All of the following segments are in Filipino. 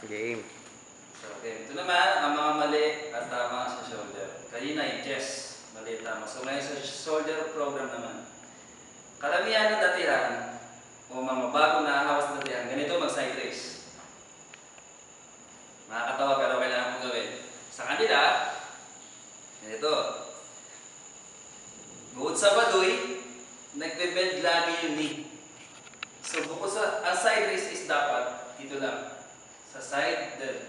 Game. So, okay. Ito naman, ang mga mali at tama sa shoulder. Kanina yung chest, mali tama. So, ngayon sa shoulder program naman. Karamihan ng datihan, o mga bagong nahahawas na datihan, ganito mag-side raise. Makakatawa pero kailangan mong gawin. Sa kanila, ganito. Bukod sa baduy, nagbe-bend lagi yung knee. So, bukod sa, ang side raise is dapat, dito lang. Sa side, then.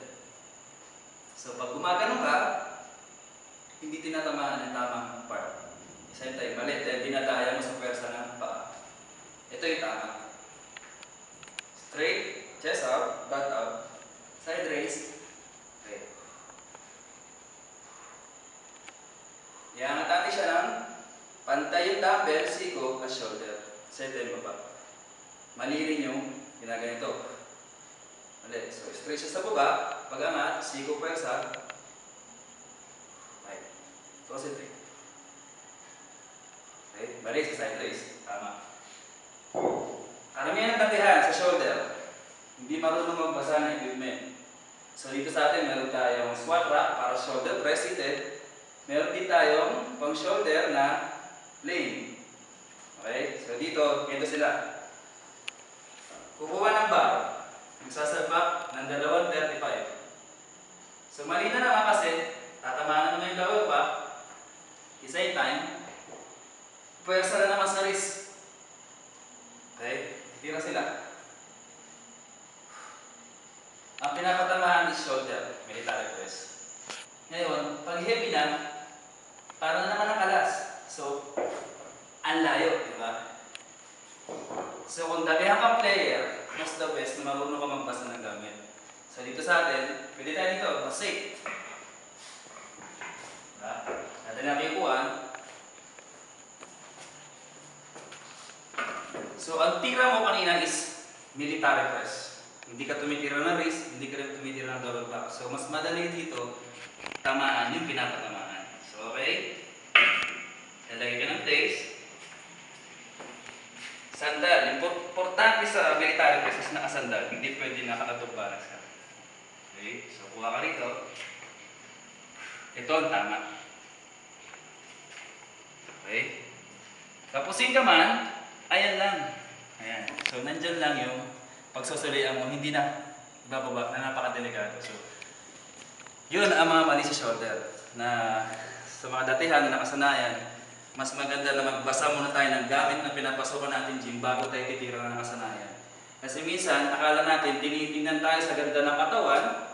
So, pag gumagano ka, hindi tinatamaan ang tamang part. Same time, mali, dahil dinadaya mo sa pwersa ng paa. Ito yung tama. Straight, chest up, butt up, side raise, okay. Iangat natin siya ng pantay yung dumbbell, siko, at shoulder. Same time, baba. Mali rin yung ginaganito. Mali. So, straight siya sa baba, pag-angat, siko pwersa. Okay. Concentrate. Okay. Mali sa side raise. Tama. Karamihan ng datihan sa shoulder, hindi marunong magbasa ng equipment. So, dito sa atin, meron tayong squat rack para shoulder press seated. Meron din tayong pang shoulder na plane. Okay? So, dito, ito sila. Kukuha ng bar. Magsasabak ng 2.35. So, mali na naman kasi, tatamaan naman yung lower back. Same time, pwersa na naman sa wrist. Okay? Tira sila. Ang pinapatamaan is shoulder, military press. Ngayon, pag heavy na, parang naman nakalas. So, ang layo, di ba? So, kung datihan kang player, mas the best na marunong ka magbasa ng gamit. So, dito sa atin, pwede tayo dito, mas safe. Diba? Natin natin yung kuhaan. So, ang tira mo kanina is military press. Hindi ka tumitira ng wrist, hindi ka rin tumitira ng double back. So, mas madali dito, tamaan yung pinapatamaan. So, okay? Lalagay ka ng place. Sandal. Importante sa military press is nakasandal. Hindi pwede nakakatugbaras ka. Okay? So, kuha ka rito. Ito ang tama. Okay? Tapusin ka man, ayan lang. Ayan. So, nandyan lang yung pagsusulian mo. Hindi na bababa na napakadelikado. So, yun ang mga mali sa shoulder. Na sa mga datihan na nakasanayan, mas maganda na magbasa muna tayo ng gamit na pinapasokan natin gym bago tayo titira ng nakasanayan. Kasi minsan, akala natin, tinitingnan tayo sa ganda ng katawan,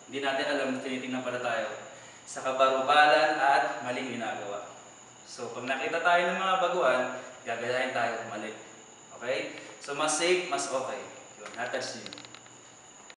hindi natin alam na tinitingnan pala tayo sa kabarubalan at maling ginagawa. So, pag nakita tayo ng mga baguhan, gagayahin tayo mali. Okay? So, mas safe, mas okay. Yun, hatag gym.